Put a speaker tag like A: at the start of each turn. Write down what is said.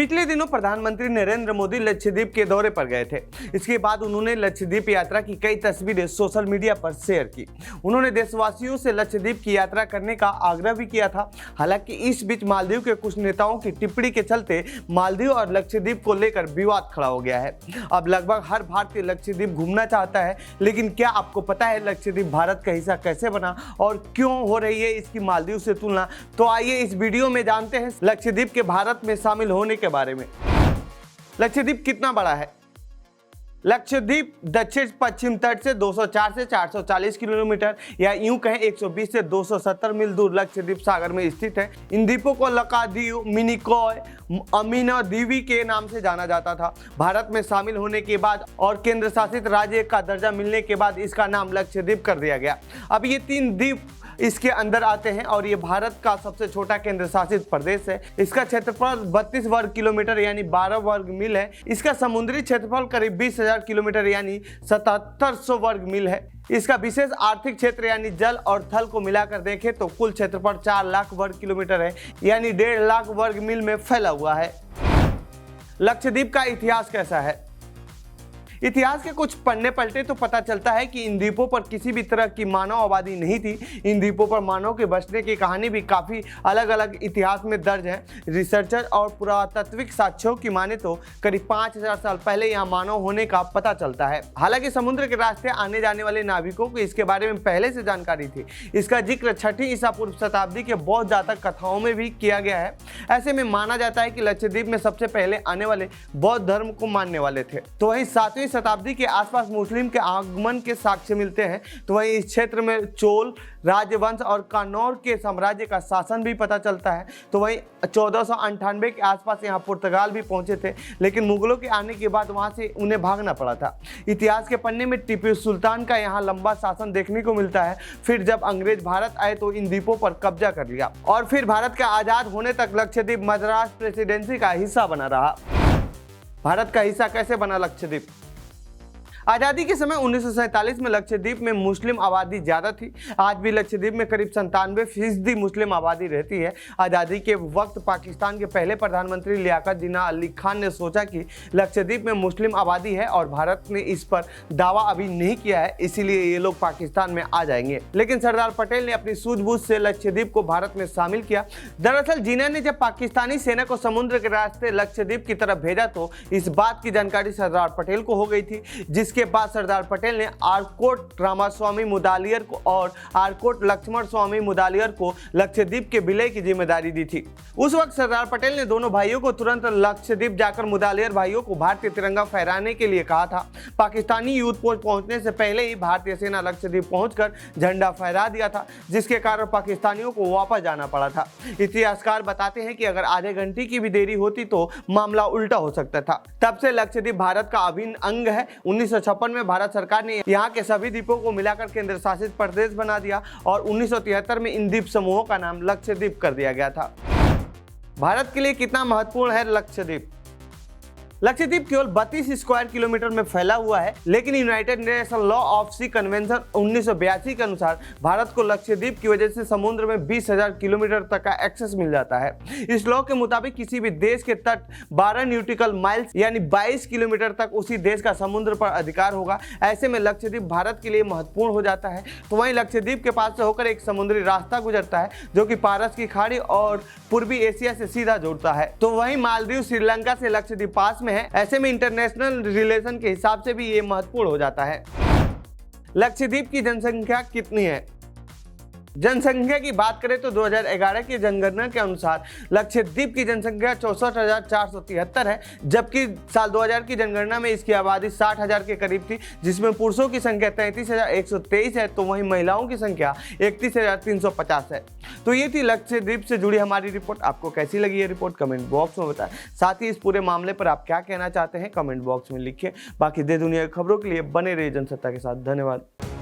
A: पिछले दिनों प्रधानमंत्री नरेंद्र मोदी लक्षद्वीप के दौरे पर गए थे। इसके बाद उन्होंने लक्षद्वीप यात्रा की कई तस्वीरें सोशल मीडिया पर शेयर की। उन्होंने देशवासियों से लक्षद्वीप की यात्रा करने का आग्रह भी किया था। हालांकि इस बीच मालदीव के कुछ नेताओं की टिप्पणी के चलते मालदीव और लक्षद्वीप को लेकर विवाद खड़ा हो गया है। अब लगभग हर भारतीय लक्षद्वीप घूमना चाहता है, लेकिन क्या आपको पता है लक्षद्वीप भारत का हिस्सा कैसे बना और क्यों हो रही है इसकी मालदीव से तुलना? तो आइए इस वीडियो में जानते हैं लक्षद्वीप के भारत में शामिल होने के बारे में। लक्षद्वीप कितना बड़ा है? लक्षद्वीप दक्षिण पश्चिम तट से 204 से 440 किलोमीटर या यूं कहें 120 से 270 मील दूर लक्षद्वीप सागर में स्थित है। इन द्वीपों को लक्षद्वीप, मिनिकॉय, अमीना द्वीपी के नाम से जाना जाता था। भारत में शामिल होने के बाद और केंद्र शासित राज्य का दर्जा मिलने के बाद इसका नाम लक्षद्वीप कर दिया गया। अब ये 3 द्वीप इसके अंदर आते हैं और ये भारत का सबसे छोटा केंद्र शासित प्रदेश है। इसका क्षेत्रफल 32 वर्ग किलोमीटर यानी 12 वर्ग मील है। इसका समुद्री क्षेत्रफल करीब 20,000 किलोमीटर यानी 7700 वर्ग मील है। इसका विशेष आर्थिक क्षेत्र यानी जल और थल को मिलाकर देखें तो कुल क्षेत्रफल 4 लाख वर्ग किलोमीटर है यानी 1.5 लाख वर्ग मील में फैला हुआ है। लक्षद्वीप का इतिहास कैसा है? इतिहास के कुछ पन्ने पलटे तो पता चलता है कि इन द्वीपों पर किसी भी तरह की मानव आबादी नहीं थी। इन द्वीपों पर मानव के बसने की कहानी भी काफ़ी अलग अलग इतिहास में दर्ज है। रिसर्चर और पुरातात्विक साक्ष्यों की माने तो करीब 5000 साल पहले यहाँ मानव होने का पता चलता है। हालांकि समुद्र के रास्ते आने जाने वाले नाविकों को इसके बारे में पहले से जानकारी थी। इसका जिक्र 6वीं ईसा पूर्व शताब्दी के बौद्ध जातक कथाओं में भी किया गया है। ऐसे में माना जाता है कि लक्षद्वीप में सबसे पहले आने वाले बौद्ध धर्म को मानने वाले थे। तो वहीं 7वीं शताब्दी के आसपास मुस्लिम के आगमन के साक्ष्य मिलते हैं। तो वहीं इस क्षेत्र में चोल राजवंश और कन्नौज के साम्राज्य का शासन भी पता चलता है। तो वहीं 1498 के आसपास यहाँ पुर्तगाल भी पहुंचे थे, लेकिन मुगलों के आने के बाद वहां से उन्हें भागना पड़ा था। इतिहास के पन्ने में टीपू सुल्तान का यहाँ लंबा शासन देखने को मिलता है। फिर जब अंग्रेज भारत आए तो इन द्वीपों पर कब्जा कर लिया और फिर भारत का आजाद होने तक लक्षद्वीप मद्रास प्रेसिडेंसी का हिस्सा बना रहा। भारत का हिस्सा कैसे बना लक्षद्वीप? आज़ादी के समय 1947 में लक्षद्वीप में मुस्लिम आबादी ज़्यादा थी। आज भी लक्षद्वीप में करीब 97% मुस्लिम आबादी रहती है। आज़ादी के वक्त पाकिस्तान के पहले प्रधानमंत्री लियाकत जिन्ना अली खान ने सोचा कि लक्षद्वीप में मुस्लिम आबादी है और भारत ने इस पर दावा अभी नहीं किया है, इसीलिए ये लोग पाकिस्तान में आ जाएंगे। लेकिन सरदार पटेल ने अपनी सूझबूझ से लक्षद्वीप को भारत में शामिल किया। दरअसल जिन्ना ने जब पाकिस्तानी सेना को समुद्र के रास्ते लक्षद्वीप की तरफ भेजा तो इस बात की जानकारी सरदार पटेल को हो गई थी, जिसके बाद सरदार पटेल ने आरकोट रामास्वामी मुदालियर को और आरकोट लक्ष्मण स्वामी मुदालियर को लक्षद्वीप के विलय की जिम्मेदारी दी थी। उस वक्त सरदार पटेल ने दोनों भाइयों को तुरंत लक्षद्वीप जाकर मुदालियर भाइयों को भारतीय तिरंगा फहराने के लिए कहा था। पाकिस्तानी युद्ध पोस्ट पहुंचने से पहले ही भारतीय सेना लक्षद्वीप पहुंचकर झंडा फहरा दिया था, जिसके कारण पाकिस्तानियों को वापस जाना पड़ा था। इतिहासकार बताते हैं कि अगर आधे घंटे की भी देरी होती तो मामला उल्टा हो सकता था। तब से लक्षद्वीप भारत का अभिन्न अंग है। 1956 में भारत सरकार ने यहाँ के सभी द्वीपों को मिलाकर केंद्र शासित प्रदेश बना दिया और 1973 में इन द्वीप समूहों का नाम लक्षद्वीप कर दिया गया था। भारत के लिए कितना महत्वपूर्ण है लक्षद्वीप? लक्षद्वीप केवल 32 स्क्वायर किलोमीटर में फैला हुआ है, लेकिन united nation law of sea convention 1982 के अनुसार भारत को लक्षद्वीप की वजह से समुद्र में 20,000 किलोमीटर तक का एक्सेस मिल जाता है। इस लॉ के मुताबिक किसी भी देश के तट 12 न्यूटिकल माइल्स यानी 22 किलोमीटर तक उसी देश का समुद्र पर अधिकार होगा। ऐसे में लक्षद्वीप भारत के लिए महत्वपूर्ण हो जाता है। तो वहीं लक्षद्वीप के पास से होकर एक समुद्री रास्ता गुजरता है जो कि पारस की खाड़ी और पूर्वी एशिया से सीधा जोड़ता है। तो वहीं मालदीव श्रीलंका से लक्षद्वीप पास में है। ऐसे में इंटरनेशनल रिलेशन के हिसाब से भी ये महत्वपूर्ण हो जाता है। लक्षद्वीप की जनसंख्या कितनी है? जनसंख्या की बात करें तो 2011 की जनगणना के अनुसार लक्षद्वीप की जनसंख्या 64,473 है, जबकि साल 2000 की जनगणना में इसकी आबादी 60,000 के करीब थी, जिसमें पुरुषों की संख्या 33,123 है तो वहीं महिलाओं की संख्या 31,350 है। तो ये थी लक्षद्वीप से जुड़ी हमारी रिपोर्ट। आपको कैसी लगी ये रिपोर्ट कमेंट बॉक्स में बताएं। साथ ही इस पूरे मामले पर आप क्या कहना चाहते हैं कमेंट बॉक्स में लिखिए। बाकी देश दुनिया की खबरों के लिए बने रहिए जनसत्ता के साथ। धन्यवाद।